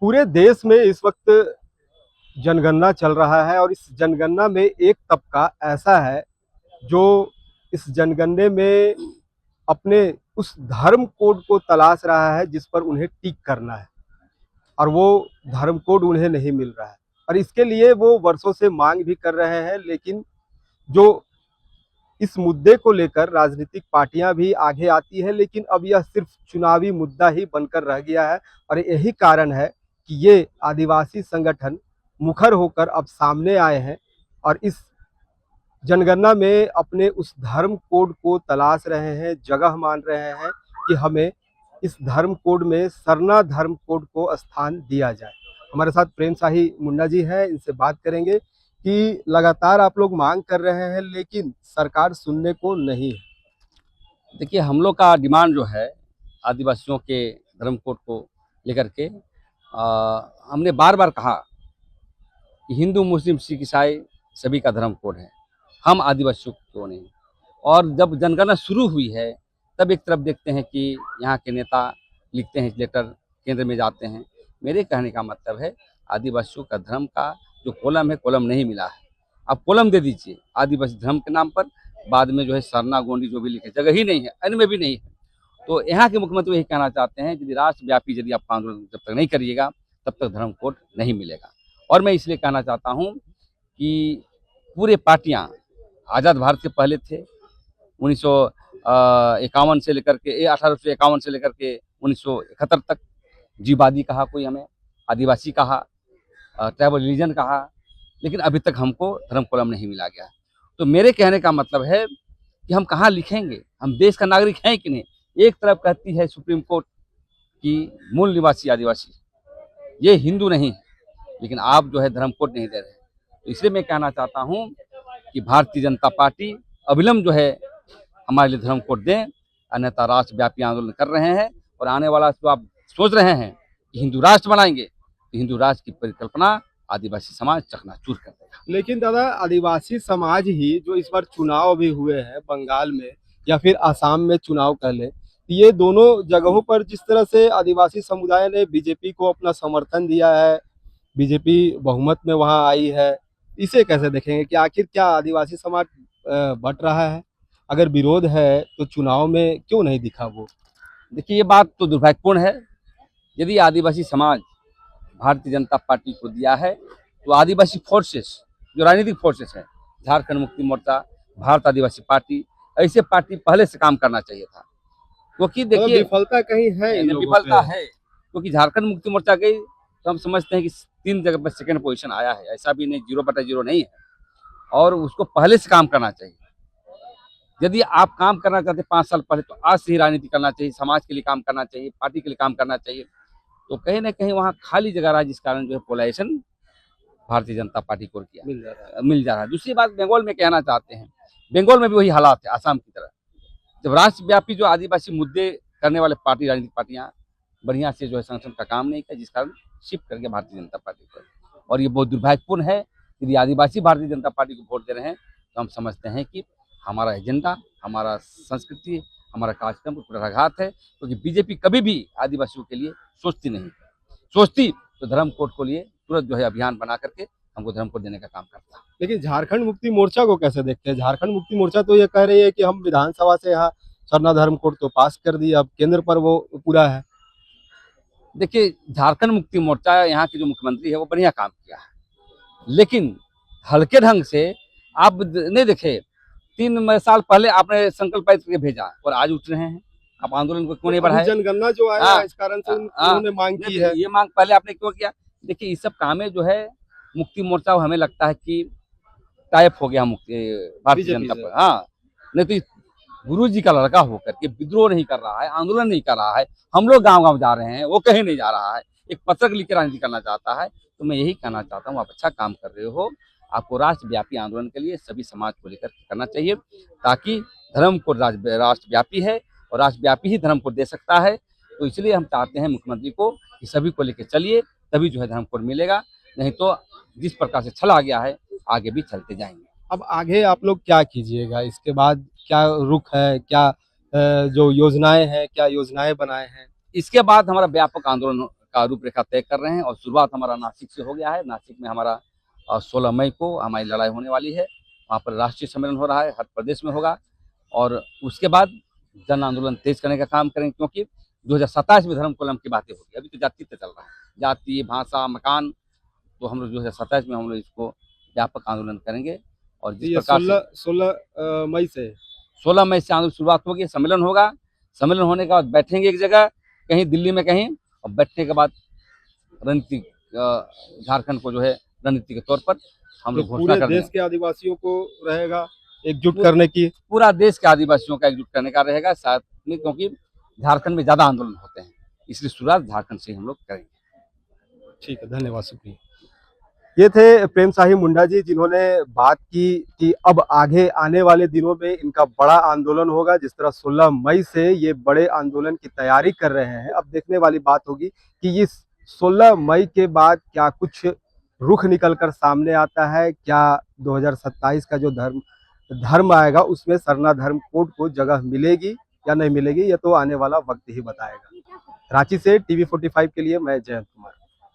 पूरे देश में इस वक्त जनगणना चल रहा है और इस जनगणना में एक तबका ऐसा है जो इस जनगणने में अपने उस धर्म कोड को तलाश रहा है जिस पर उन्हें टिक करना है और वो धर्म कोड उन्हें नहीं मिल रहा है और इसके लिए वो वर्षों से मांग भी कर रहे हैं। लेकिन जो इस मुद्दे को लेकर राजनीतिक पार्टियां भी आगे आती है, लेकिन अब यह सिर्फ चुनावी मुद्दा ही बनकर रह गया है और यही कारण है कि ये आदिवासी संगठन मुखर होकर अब सामने आए हैं और इस जनगणना में अपने उस धर्म कोड को तलाश रहे हैं, जगह मान रहे हैं कि हमें इस धर्म कोड में सरना धर्म कोड को स्थान दिया जाए। हमारे साथ प्रेम शाही मुंडा जी हैं, इनसे बात करेंगे कि लगातार आप लोग मांग कर रहे हैं लेकिन सरकार सुनने को नहीं है। देखिए, हम लोग का डिमांड जो है आदिवासियों के धर्म कोड को लेकर के हमने बार बार कहा कि हिंदू मुस्लिम सिख ईसाई सभी का धर्म कोड है, हम आदिवासियों को क्यों नहीं। और जब जनगणना शुरू हुई है तब एक तरफ देखते हैं कि यहाँ के नेता लिखते हैं लेटर, केंद्र में जाते हैं। मेरे कहने का मतलब है आदिवासियों का धर्म का जो कॉलम है, कॉलम नहीं मिला है। आप कॉलम दे दीजिए आदिवासी धर्म के नाम पर, बाद में जो है सरना गोंडी जो भी लिखे, जगह ही नहीं है, अन्य में भी नहीं है। तो यहाँ के मुख्यमंत्री यही कहना चाहते हैं कि यदि राष्ट्रव्यापी यदि आप आंदोलन जब तक नहीं करिएगा तब तक धर्म कोड नहीं मिलेगा। और मैं इसलिए कहना चाहता हूँ कि पूरे पार्टियां आज़ाद भारत के पहले थे, 1951 से लेकर के 1851 से लेकर के 1971 तक जीवादी कहा, कोई हमें आदिवासी कहा, ट्राइबल रिलीजन कहा, लेकिन अभी तक हमको धर्म कोलम नहीं मिला गया। तो मेरे कहने का मतलब है कि हम कहाँ लिखेंगे, हम देश का नागरिक हैं कि नहीं। एक तरफ कहती है सुप्रीम कोर्ट कि मूल निवासी आदिवासी ये हिंदू नहीं है, लेकिन आप जो है धर्म कोड नहीं दे रहे। तो इसलिए मैं कहना चाहता हूँ कि भारतीय जनता पार्टी अविलंब जो है हमारे लिए धर्म कोड दें, अन्यथा राष्ट्रव्यापी आंदोलन कर रहे हैं। और आने वाला जो आप सोच रहे हैं कि हिंदू राष्ट्र बनाएंगे, तो हिंदू राष्ट्र की परिकल्पना आदिवासी समाज चकनाचूर कर देगा। लेकिन दादा, आदिवासी समाज ही जो इस बार चुनाव भी हुए हैं बंगाल में या फिर आसाम में चुनाव कह लें, ये दोनों जगहों पर जिस तरह से आदिवासी समुदाय ने बीजेपी को अपना समर्थन दिया है, बीजेपी बहुमत में वहां आई है, इसे कैसे देखेंगे कि आखिर क्या आदिवासी समाज बट रहा है? अगर विरोध है तो चुनाव में क्यों नहीं दिखा वो? देखिए, ये बात तो दुर्भाग्यपूर्ण है। यदि आदिवासी समाज भारतीय जनता पार्टी को दिया है तो आदिवासी फोर्सेस, जो राजनीतिक फोर्सेस हैं, झारखंड मुक्ति मोर्चा, भारत आदिवासी पार्टी, ऐसे पार्टी पहले से काम करना चाहिए था। क्योंकि देखिए, विफलता कहीं है इन लोगों विफलता पे। है, क्योंकि झारखंड मुक्ति मोर्चा गई तो हम समझते हैं कि 3 जगह पर सेकंड पोजीशन आया है, ऐसा भी नहीं 0/0 नहीं है। और उसको पहले से काम करना चाहिए। यदि आप काम करना चाहते 5 साल पहले, तो आज से ही राजनीति करना चाहिए, समाज के लिए काम करना चाहिए, पार्टी के लिए काम करना चाहिए। तो कहीं ना कहीं वहाँ खाली जगह रहा, जिस कारण जो है पोलराइजेशन भारतीय जनता पार्टी को मिल जा रहा है। दूसरी बात, बंगाल में कहना चाहते हैं, बंगाल में भी वही हालात है आसाम की तरह। जब राष्ट्रव्यापी जो आदिवासी मुद्दे करने वाले पार्टी, राजनीतिक पार्टियां बढ़िया से जो है संगठन का काम नहीं किया, जिस कारण शिफ्ट करके भारतीय जनता पार्टी को। और ये बहुत दुर्भाग्यपूर्ण है। यदि आदिवासी भारतीय जनता पार्टी को वोट दे रहे हैं तो हम समझते हैं कि हमारा एजेंडा, हमारा संस्कृति, हमारा कार्यक्रम कुठाराघात है। क्योंकि बीजेपी कभी भी आदिवासियों के लिए सोचती नहीं, सोचती तो धर्म कोड को लिए तुरंत जो है अभियान बना करके हमको धर्म कोड देने का काम करता है। लेकिन झारखंड मुक्ति मोर्चा को कैसे देखते हैं? झारखंड मुक्ति मोर्चा तो ये कह रही है कि हम विधानसभा से यहाँ सरना धर्म कोड तो पास कर दिया, अब केंद्र पर वो पूरा है। देखिए, झारखंड मुक्ति मोर्चा यहाँ की जो मुख्यमंत्री है वो बढ़िया काम किया है, लेकिन हल्के ढंग से आप नहीं देखे। 3 साल पहले आपने संकल्प पत्र के भेजा और आज उठ रहे हैं, आप आंदोलन को क्यों नहीं बढ़ाए? जनगणना जो आया है इस कारण से उन्होंने मांग की है। ये मांग पहले आपने क्यों किया? देखिए, इस सब कामें जो है मुक्ति मोर्चा, हमें लगता है कि टाइप हो गया मुक्ति भारतीय जनता पर। हाँ, नहीं तो गुरु जी का लड़का होकर के विद्रोह नहीं कर रहा है, आंदोलन नहीं कर रहा है। हम लोग गांव गांव जा रहे हैं, वो कहीं नहीं जा रहा है, एक पत्रक लिख के राजनीति करना चाहता है। तो मैं यही कहना चाहता हूँ, आप अच्छा काम कर रहे हो, आपको राष्ट्रव्यापी आंदोलन के लिए सभी समाज को लेकर करना चाहिए, ताकि धर्म को राष्ट्रव्यापी है और राष्ट्रव्यापी ही धर्म को दे सकता है। तो इसलिए हम चाहते हैं मुख्यमंत्री को कि सभी को लेकर चलिए, तभी जो है धर्म कोड मिलेगा। नहीं तो जिस प्रकार से छल आ गया है, आगे भी चलते जाएंगे। अब आगे आप लोग क्या कीजिएगा? इसके बाद क्या रुख है? क्या जो योजनाएं हैं, क्या योजनाएं बनाए हैं? इसके बाद हमारा व्यापक आंदोलन का रूपरेखा तय कर रहे हैं और शुरुआत हमारा नासिक से हो गया है। नासिक में हमारा 16 मई को हमारी लड़ाई होने वाली है। वहाँ पर राष्ट्रीय सम्मेलन हो रहा है, हर प्रदेश में होगा और उसके बाद जन आंदोलन तेज करने का काम करेंगे, क्योंकि 2027 में धर्म कोलम की बातें होगी। अभी तो जाति पे चल रहा है, जाति, भाषा, मकान। तो हम लोग 2027 में हम लोग इसको व्यापक आंदोलन करेंगे और जिस ये प्रकार से 16 मई से 16 मई से आंदोलन शुरुआत होगी, सम्मेलन होगा। सम्मेलन होने के बाद बैठेंगे एक जगह, कहीं दिल्ली में कहीं, और बैठने के बाद रणनीति झारखंड को जो है रणनीति के तौर पर हम तो लोग घोषणा पूरे कर देश देंगे। के आदिवासियों को रहेगा एकजुट करने की। पूरा देश के आदिवासियों का एकजुट करने का रहेगा साथ में, क्योंकि झारखंड में ज्यादा आंदोलन होते हैं, इसलिए शुरुआत झारखंड से हम लोग करेंगे। ठीक है, धन्यवाद, शुक्रिया। ये थे प्रेम शाही मुंडा जी, जिन्होंने बात की कि अब आगे आने वाले दिनों में इनका बड़ा आंदोलन होगा। जिस तरह 16 मई से ये बड़े आंदोलन की तैयारी कर रहे हैं, अब देखने वाली बात होगी कि इस 16 मई के बाद क्या कुछ रुख निकल कर सामने आता है। क्या 2027 का जो धर्म आएगा उसमें सरना धर्म कोड को जगह मिलेगी या नहीं मिलेगी, ये तो आने वाला वक्त ही बताएगा। रांची से TV45 के लिए मैं जयंत कुमार।